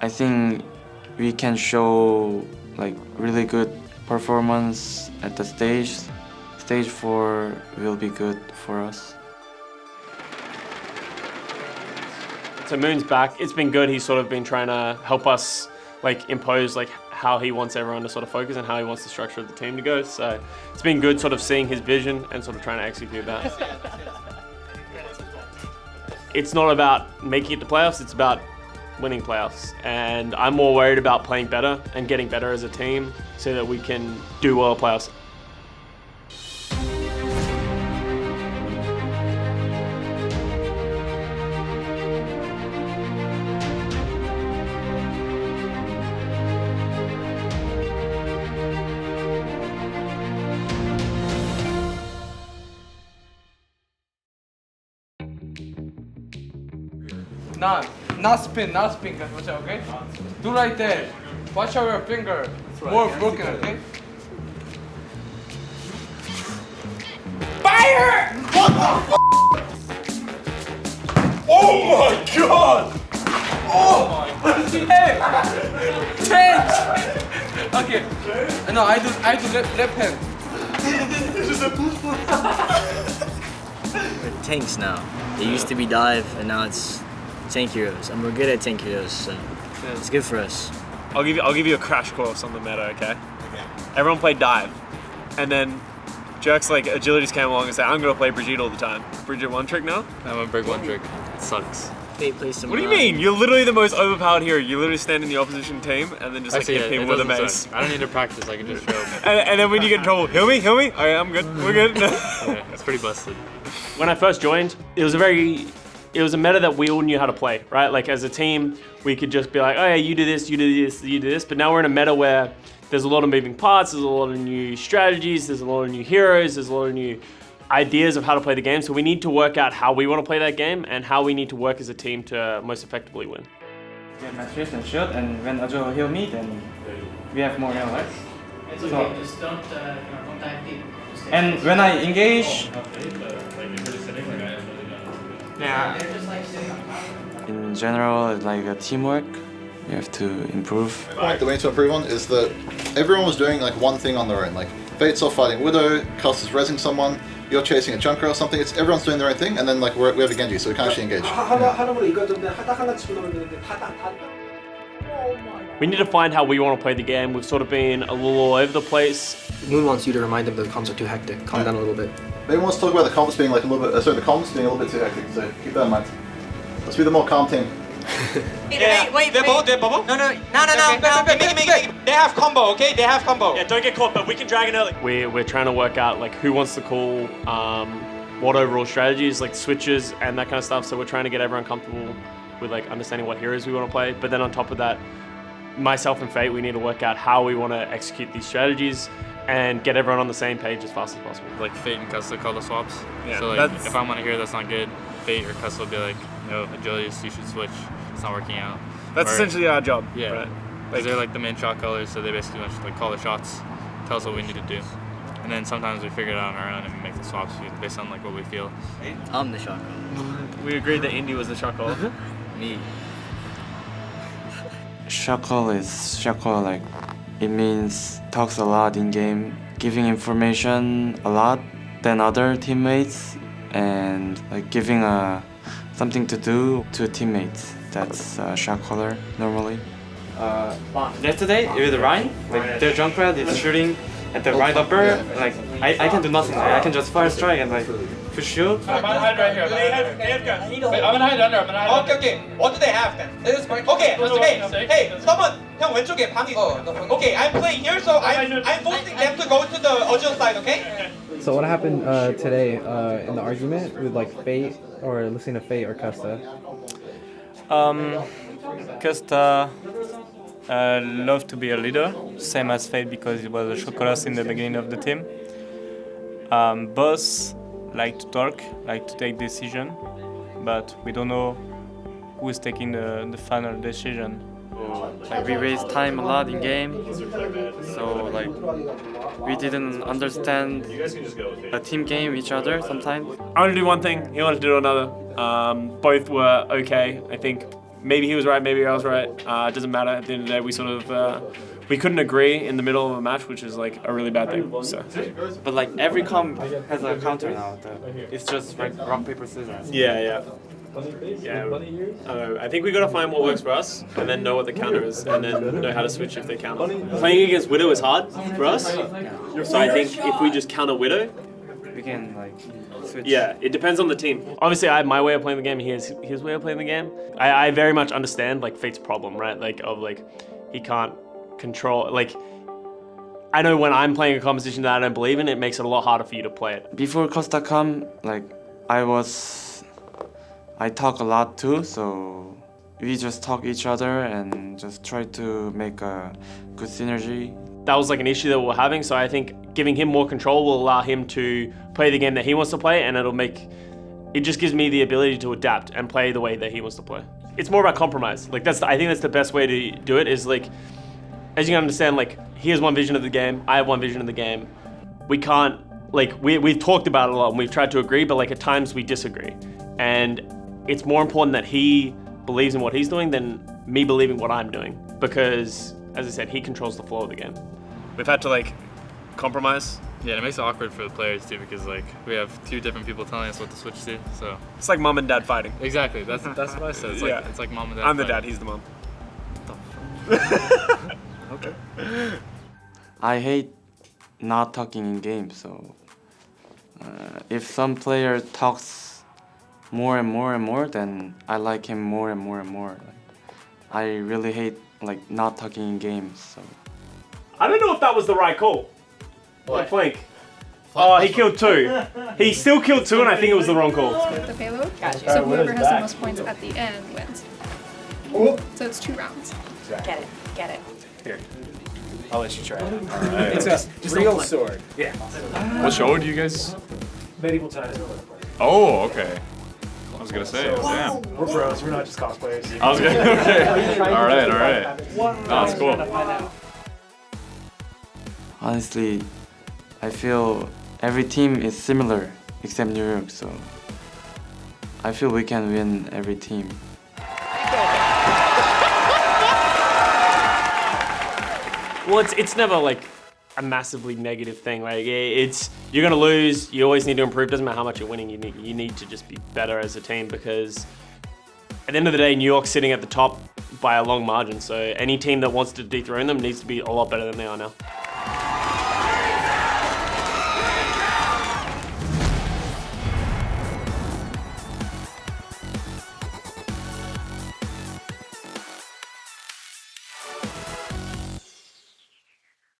I think we can show like really good performance at the stage. Stage 4 will be good for us. So Moon's back. It's been good. He's sort of been trying to help us like impose like how he wants everyone to sort of focus and how he wants the structure of the team to go. So it's been good sort of seeing his vision and sort of trying to execute that. It's not about making it to playoffs, it's about winning playoffs. And I'm more worried about playing better and getting better as a team so that we can do well at playoffs. Not spin, guys, watch out, okay? Do like that. Watch out your finger. More broken, okay? Fire! What the f***? Oh my god! Oh my god! Hey! Change! Okay. No, I do left hand. We're tanks now. It used to be dive, and now it's tank heroes, and we're good at tank heroes, so it's good for us. I'll give you a crash course on the meta, okay? Everyone played dive, and then Jerks like agilities came along and said, I'm gonna play Brigitte all the time. Brigitte one trick now? I'm a big one trick. It sucks. They play some. What do you mean? You're literally the most overpowered hero. You literally stand in the opposition team and then just like hit people with a mace. I don't need to practice. I can just show. And then when you get in trouble, heal me. Alright, I'm good. We're good. Yeah, it's pretty busted. When I first joined, it was a meta that we all knew how to play, right? Like as a team, we could just be like, oh yeah, you do this, you do this, you do this. But now we're in a meta where there's a lot of moving parts, there's a lot of new strategies, there's a lot of new heroes, there's a lot of new ideas of how to play the game. So we need to work out how we want to play that game and how we need to work as a team to most effectively win. We have matrix and shield, and when Ajo heal me, then we have more heal, right? It's okay, just don't dive deep. And when I engage, Yeah. They're just like sitting on top. in general, it's like a teamwork. You have to improve. The point that we need to improve on is that everyone was doing like one thing on their own. Like Fate's off fighting Widow, Custa's rezzing someone, you're chasing a Junker or something. It's everyone's doing their own thing, and then like we have a Genji, so we can't actually engage. We need to find how we want to play the game. We've sort of been a little all over the place. Moon wants you to remind them that the comms are too hectic. Calm down a little bit. Maybe wants to talk about the comms being like a little bit. Sorry, the comms being a little bit too hectic. So keep that in mind. Let's be the more calm team. Wait. They're bubble? No. They have combo, okay? They have combo. Yeah, don't get caught, but we can drag it early. We're trying to work out like who wants to call what overall strategies, like switches and that kind of stuff. So we're trying to get everyone comfortable with like understanding what heroes we want to play. But then on top of that, myself and Fate, we need to work out how we want to execute these strategies and get everyone on the same page as fast as possible. Like Fate and Custa call the swaps. Yeah, So like if I'm on a hero that's not good, Fate or Custa will be like, no, Agilius, you should switch. It's not working out. That's essentially our job. Yeah. Right? Like they're like the main shot callers, so they basically just like call the shots, tell us what we need to do. And then sometimes we figure it out on our own and we make the swaps based on like what we feel. I'm the shot caller. We agreed that Indy was the shot caller. Me. Shotcall is shotcall, like it means talks a lot in game, giving information a lot than other teammates, and like giving something to do to teammates. That's shotcaller normally. Yesterday with Ryan, like their jump pad is shooting at the right upper. Like I can do nothing. Like, I can just fire strike and like push you. I'm gonna hide right here. They have guns. Wait, I'm gonna hide under. Okay. What do they have then? Okay. Hey, someone. 형 왼쪽에 방이 있어요. Okay, I'm playing here, so I'm forcing them to go to the Ojil side. Okay. So what happened today in the argument with like Fate or listening to Fate or Custa? Custa loved to be a leader, same as Fate because he was a shotcaller in the beginning of the team. Both like to talk, like to take decision, but we don't know who is taking the final decision. Like we waste time a lot in game, so like we didn't understand a team game each other sometimes. I want to do one thing, he wanted to do another. Both were okay. I think maybe he was right, maybe I was right. It doesn't matter. At the end of the day, we sort of we couldn't agree in the middle of a match, which is like a really bad thing. So. But like every comp has a counter now. It's just like rock paper scissors. Yeah. I think we got to find what works for us, and then know what the counter is, and then know how to switch if they counter. Playing against Widow is hard for us, so I think if we just counter Widow, We can like switch. yeah, it depends on the team. Obviously, I have my way of playing the game. He has his way of playing the game. I very much understand like Fate's problem, right? Like of like he can't control like. I know when I'm playing a composition that I don't believe in, it makes it a lot harder for you to play it. Before Custa come, like I talk a lot too, so we just talk each other and just try to make a good synergy. That was like an issue that we were having, so I think giving him more control will allow him to play the game that he wants to play, and it just gives me the ability to adapt and play the way that he wants to play. It's more about compromise. Like I think that's the best way to do it is like, as you can understand, like he has one vision of the game, I have one vision of the game. We can't, like we've talked about it a lot and we've tried to agree, but like at times we disagree. And it's more important that he believes in what he's doing than me believing what I'm doing, because as I said, he controls the flow of the game. We've had to like compromise. Yeah, it makes it awkward for the players too because like we have two different people telling us what to switch to. So it's like mom and dad fighting. Exactly. That's what I said. It's like mom and dad. I'm the fighting. dad. He's the mom. Okay. I hate not talking in games, so if some player talks more and more, then I like him more and more. I really hate like not talking in games. So I don't know if that was the right call. What? Flank. Oh, he killed 2. He still killed 2, and I think it was the wrong call. The payload. So whoever has the most points at the end wins. So it's 2 rounds. Get it. Here. I'll let you try it. It's a real sword. Yeah. What show do you guys? Medieval times. Oh, okay. I was gonna say, damn. We're pros. We're not just cosplayers. I was gonna, okay. All right. Oh, that's cool. honestly, I feel every team is similar except New York, so I feel we can win every team. Well, it's never like a massively negative thing, right? It's you're gonna lose. You always need to improve. Doesn't matter how much you're winning. You need to just be better as a team, because at the end of the day, New York's sitting at the top by a long margin. So any team that wants to dethrone them needs to be a lot better than they are now.